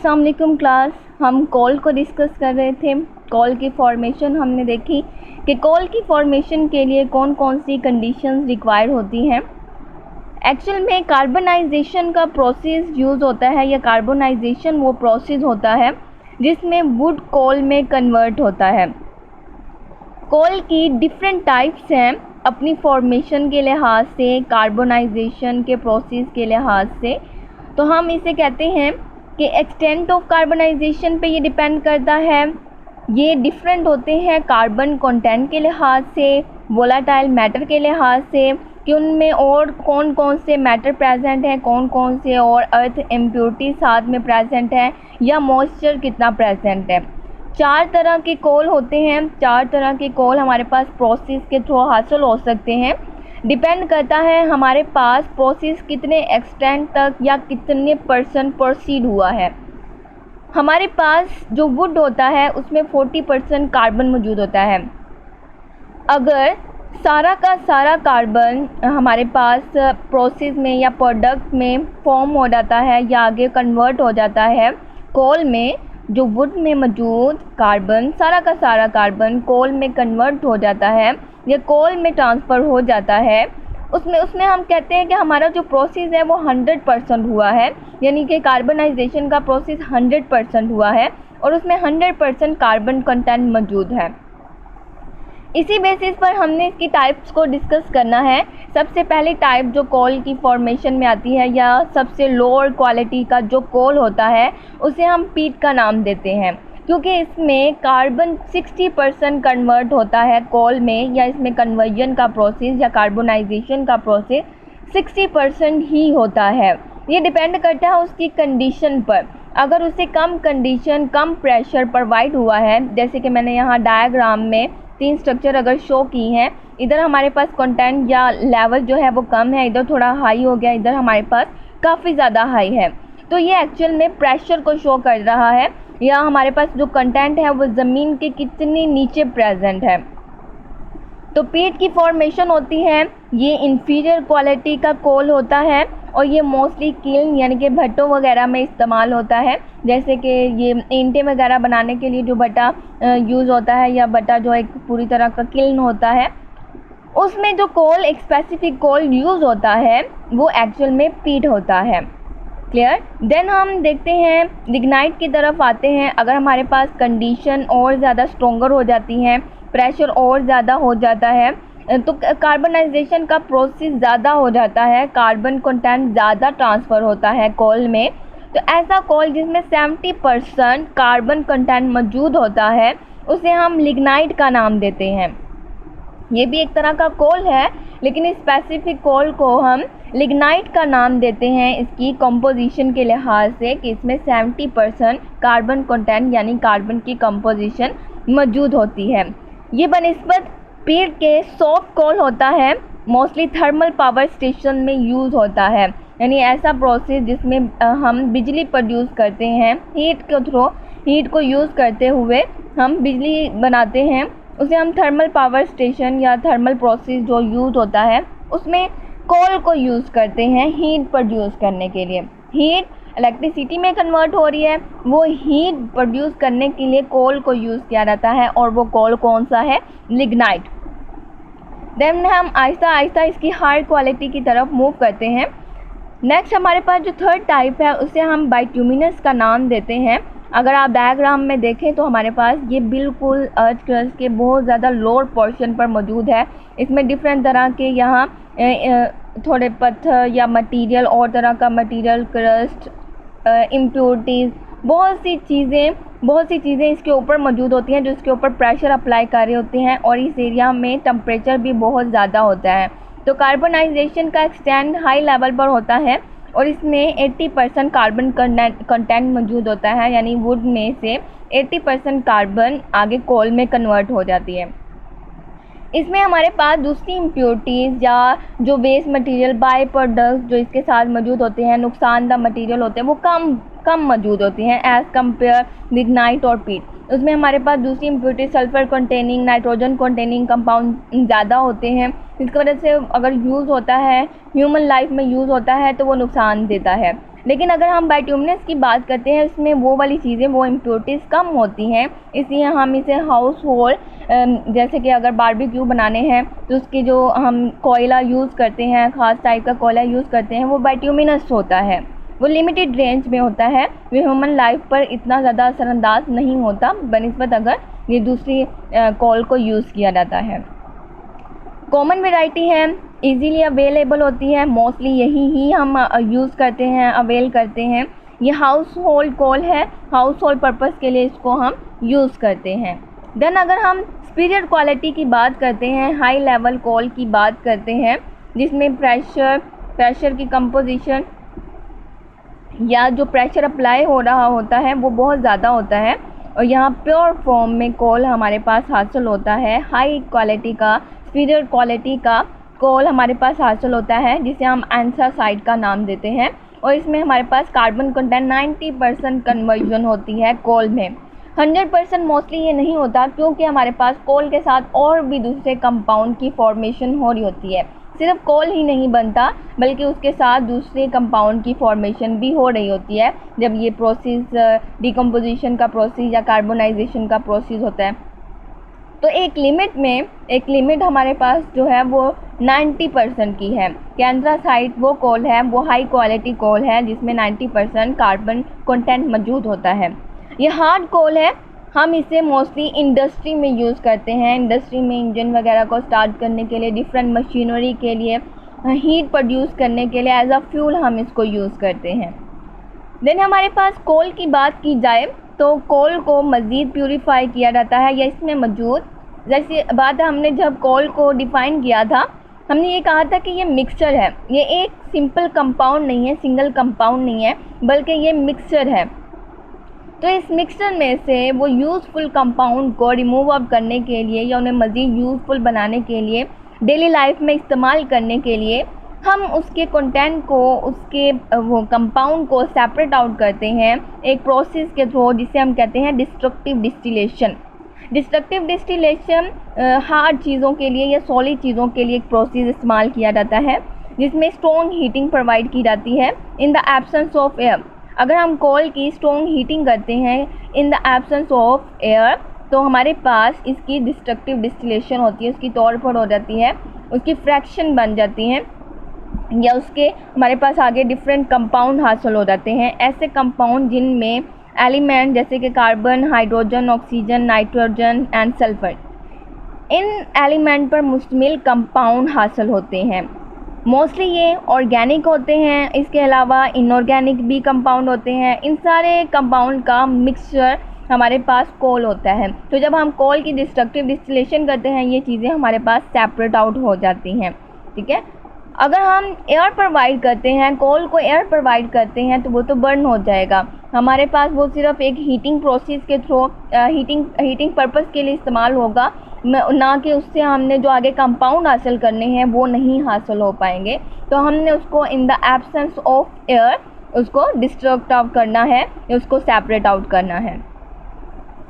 अस्सलाम वालेकुम क्लास। हम कॉल को डिस्कस कर रहे थे। कॉल की फॉर्मेशन हमने देखी कि कॉल की फॉर्मेशन के लिए कौन कौन सी कंडीशंस रिक्वायर होती हैं। एक्चुअल में कार्बनाइजेशन का प्रोसेस यूज़ होता है या कार्बनाइजेशन वो प्रोसेस होता है जिसमें वुड कॉल में कन्वर्ट होता है। कॉल की डिफरेंट टाइप्स हैं अपनी फॉर्मेशन के लिहाज से, कार्बनाइजेशन के प्रोसेस के लिहाज से। तो हम इसे कहते हैं कि एक्सटेंट ऑफ कार्बनाइजेशन पे ये डिपेंड करता है। ये डिफरेंट होते हैं कार्बन कंटेंट के लिहाज से, वोलाटाइल मैटर के लिहाज से कि उनमें और कौन कौन से मैटर प्रेजेंट हैं, कौन कौन से और अर्थ इम्प्योरिटी साथ में प्रेजेंट है या मॉइस्चर कितना प्रेजेंट है। 4 तरह के कॉल होते हैं। 4 तरह के कॉल हमारे पास प्रोसेस के थ्रू हासिल हो सकते हैं। डिपेंड करता है हमारे पास प्रोसेस कितने एक्सटेंट तक या कितने % प्रोसीड हुआ है। हमारे पास जो वुड होता है उसमें 40% कार्बन मौजूद होता है। अगर सारा का सारा कार्बन हमारे पास प्रोसेस में या प्रोडक्ट में फॉर्म हो जाता है या आगे कन्वर्ट हो जाता है कॉल में, जो वुड में मौजूद कार्बन, सारा का सारा कार्बन कॉल में कन्वर्ट हो जाता है या कॉल में ट्रांसफ़र हो जाता है, उसमें हम कहते हैं कि हमारा जो प्रोसेस है वो 100% हुआ है, यानी कि कार्बनाइजेशन का प्रोसेस 100% हुआ है और उसमें 100% कार्बन कंटेंट मौजूद है। इसी बेसिस पर हमने इसकी टाइप्स को डिस्कस करना है। सबसे पहली टाइप जो कॉल की फॉर्मेशन में आती है या सबसे लोअर क्वालिटी का जो कॉल होता है उसे हम पीट का नाम देते हैं, क्योंकि इसमें कार्बन 60% कन्वर्ट होता है कॉल में, या इसमें कन्वर्जन का प्रोसेस या कार्बोनाइजेशन का प्रोसेस 60% ही होता है। ये डिपेंड करता है उसकी कंडीशन पर। अगर उसे कम कंडीशन, कम प्रेशर प्रोवाइड हुआ है, जैसे कि मैंने यहाँ डायग्राम में 3 स्ट्रक्चर अगर शो की हैं, इधर हमारे पास कंटेंट या लेवल जो है वो कम है, इधर थोड़ा हाई हो गया, इधर हमारे पास काफ़ी ज़्यादा हाई है, तो ये एक्चुअल में प्रेशर को शो कर रहा है या हमारे पास जो कंटेंट है वो ज़मीन के कितनी नीचे प्रेजेंट है। तो पीट की फॉर्मेशन होती है, ये इंफीरियर क्वालिटी का कोल होता है और ये मोस्टली किल्न यानी कि भट्टों वगैरह में इस्तेमाल होता है। जैसे कि ये ईंटें वगैरह बनाने के लिए जो भट्टा यूज़ होता है या भट्टा जो एक पूरी तरह का किल्न होता है, उसमें जो कोल, एक स्पेसिफिक कोल यूज़ होता है वो एक्चुअल में पीट होता है। क्लियर। देन हम देखते हैं लिग्नाइट की तरफ आते हैं। अगर हमारे पास कंडीशन और ज़्यादा स्ट्रोंगर हो जाती हैं, प्रेशर और ज़्यादा हो जाता है, तो कार्बनाइजेशन का प्रोसेस ज़्यादा हो जाता है, कार्बन कंटेंट ज़्यादा ट्रांसफ़र होता है कॉल में। तो ऐसा कॉल जिसमें 70% कार्बन कंटेंट मौजूद होता है उसे हम लिग्नाइट का नाम देते हैं। ये भी एक तरह का कॉल है, लेकिन इस स्पेसिफिक कॉल को हम लिग्नाइट का नाम देते हैं इसकी कंपोजिशन के लिहाज से कि इसमें 70% कार्बन कंटेंट यानी कार्बन की कंपोजिशन मौजूद होती है। ये बनिस्बत पीट के सॉफ्ट कॉल होता है, मोस्टली थर्मल पावर स्टेशन में यूज़ होता है, यानी ऐसा प्रोसेस जिसमें हम बिजली प्रोड्यूस करते हैं, हीट के थ्रू, हीट को यूज़ करते हुए हम बिजली बनाते हैं, उसे हम थर्मल पावर स्टेशन या थर्मल प्रोसेस जो यूज़ होता है उसमें कोल को यूज़ करते हैं हीट प्रोड्यूस करने के लिए। हीट इलेक्ट्रिसिटी में कन्वर्ट हो रही है, वो हीट प्रोड्यूस करने के लिए कोल को यूज़ किया जाता है और वो कोल कौन सा है? लिग्नाइट। देन हम आहिस्ता आहिस्ता इसकी हाई क्वालिटी की तरफ मूव करते हैं। नेक्स्ट हमारे पास जो थर्ड टाइप है उसे हम बाइट्यूमिनस का नाम देते हैं। अगर आप डायग्राम में देखें तो हमारे पास ये बिल्कुल अर्थ क्रस्ट के बहुत ज़्यादा लोअर पोर्शन पर मौजूद है। इसमें डिफरेंट तरह के यहाँ थोड़े पत्थर या मटेरियल और तरह का मटेरियल, क्रस्ट, इम्प्योरिटीज़, बहुत सी चीज़ें इसके ऊपर मौजूद होती हैं जो इसके ऊपर प्रेशर अप्लाई कर रहे होते हैं और इस एरिया में टेम्परेचर भी बहुत ज़्यादा होता है। तो कार्बनाइजेशन का एक्सटेंड हाई लेवल पर होता है और इसमें 80% कार्बन कंटेंट मौजूद होता है, यानी वुड में से 80% कार्बन आगे कोल में कन्वर्ट हो जाती है। इसमें हमारे पास दूसरी इम्प्योरिटीज़ या जो वेस्ट मटेरियल, बाय प्रोडक्ट्स जो इसके साथ मौजूद होते हैं, नुकसानदा मटेरियल होते हैं, वो कम मौजूद होती हैं एज़ कम्पेयर लिग्नाइट और पीट। उसमें हमारे पास दूसरी impurity sulphur containing, nitrogen containing compound ज़्यादा होते हैं, जिसकी वजह से अगर यूज़ होता है, ह्यूमन लाइफ में यूज़ होता है तो वो नुकसान देता है। लेकिन अगर हम बाइट्यूमिनस की बात करते हैं, इसमें वो वाली चीज़ें, वो इम्प्योरिटीज़ कम होती हैं, इसलिए हम इसे हाउस होल्ड, जैसे कि अगर बारबेक्यू बनाने हैं तो उसकी जो हम कोयला यूज़ करते हैं, ख़ास टाइप का कोयला यूज़ करते हैं, वो बाइट्यूमिनस होता है, वो लिमिटेड रेंज में होता है, वो ह्यूमन लाइफ पर इतना ज़्यादा असरअंदाज नहीं होता बनिस्बत अगर ये दूसरी कोल को यूज़ किया जाता है। कॉमन वैरायटी है, इजीली अवेलेबल होती है, मोस्टली यही ही हम यूज़ करते हैं, अवेल करते हैं। ये हाउस होल्ड कोल है, हाउस होल्ड पर्पज़ के लिए इसको हम यूज़ करते हैं। देन अगर हम सुपीरियर क्वालिटी की बात करते हैं, हाई लेवल कोल की बात करते हैं, जिसमें प्रेशर की कंपोजिशन या जो प्रेशर अप्लाई हो रहा होता है वो बहुत ज़्यादा होता है, और यहाँ प्योर फॉर्म में कोल हमारे पास हासिल होता है। हाई क्वालिटी का, सुपीरियर क्वालिटी का कोल हमारे पास हासिल होता है, जिसे हम एंथ्रासाइट का नाम देते हैं, और इसमें हमारे पास कार्बन कंटेंट 90% कन्वर्जन होती है कोल में। 100% मोस्टली ये नहीं होता, क्योंकि हमारे पास कोल के साथ और भी दूसरे कंपाउंड की फॉर्मेशन हो रही होती है। सिर्फ कोल ही नहीं बनता, बल्कि उसके साथ दूसरे कंपाउंड की फॉर्मेशन भी हो रही होती है जब ये प्रोसेस डिकम्पोजिशन का प्रोसेस या कार्बोनाइजेशन का प्रोसेस होता है। तो एक लिमिट हमारे पास जो है वो 90% की है कि एंथ्रासाइट वो कोल है, वो हाई क्वालिटी कोल है जिसमें 90% कार्बन कंटेंट मौजूद होता है। ये हार्ड कोल है, हम इसे मोस्टली इंडस्ट्री में यूज़ करते हैं। इंडस्ट्री में इंजन वगैरह को स्टार्ट करने के लिए, डिफरेंट मशीनरी के लिए, हीट प्रोड्यूस करने के लिए एज अ फ्यूल हम इसको यूज़ करते हैं। देन हमारे पास कोल की बात की जाए तो कोल को मज़ीद प्यूरीफाई किया जाता है, या इसमें मौजूद, जैसे बात है, हमने जब कोल को डिफ़ाइन किया था, हमने ये कहा था कि ये मिक्सचर है, ये एक सिंपल कंपाउंड नहीं है, सिंगल कंपाउंड नहीं है, बल्कि ये मिक्सचर है। तो इस मिक्सचर में से वो यूज़फुल कंपाउंड को रिमूव आउट करने के लिए या उन्हें मज़ीद यूज़फुल बनाने के लिए, डेली लाइफ में इस्तेमाल करने के लिए, हम उसके कंटेंट को, उसके वो कंपाउंड को सेपरेट आउट करते हैं एक प्रोसेस के थ्रू, जिसे हम कहते हैं destructive distillation. Destructive distillation hard चीज़ों के लिए या सॉलिड चीज़ों के लिए एक प्रोसेस इस्तेमाल किया जाता है, जिसमें स्ट्रॉन्ग हीटिंग प्रोवाइड की जाती है in the absence of air. अगर हम कोल की स्ट्रॉन्ग हीटिंग करते हैं in the absence of air, तो हमारे पास इसकी डिस्ट्रक्टिव डिस्टिलेशन होती है, उसकी तौर पर हो जाती है, उसकी फ्रैक्शन बन जाती हैं, या उसके हमारे पास आगे डिफरेंट कंपाउंड हासिल हो जाते हैं। ऐसे कंपाउंड जिनमें एलिमेंट जैसे कि carbon, hydrogen, oxygen, nitrogen and sulphur, in element पर मुश्तमिल कंपाउंड हासिल होते हैं। मोस्टली ये ऑर्गेनिक होते हैं, इसके अलावा इनऑर्गेनिक भी कंपाउंड होते हैं। इन सारे कंपाउंड का मिक्सचर हमारे पास कोल होता है। तो जब हम कोल की डिस्ट्रक्टिव डिस्टिलेशन करते हैं, ये चीज़ें हमारे पास सेपरेट आउट हो जाती हैं, ठीक है। अगर हम एयर प्रोवाइड करते हैं, कोल को एयर प्रोवाइड करते हैं, तो वो तो बर्न हो जाएगा। हमारे पास वो सिर्फ एक हीटिंग प्रोसेस के थ्रू हीटिंग पर्पस के लिए इस्तेमाल होगा, ना कि उससे हमने जो आगे कंपाउंड हासिल करने हैं वो नहीं हासिल हो पाएंगे। तो हमने उसको in the absence of air उसको डिस्ट्रक्ट आउट करना है, उसको सेपरेट आउट करना है।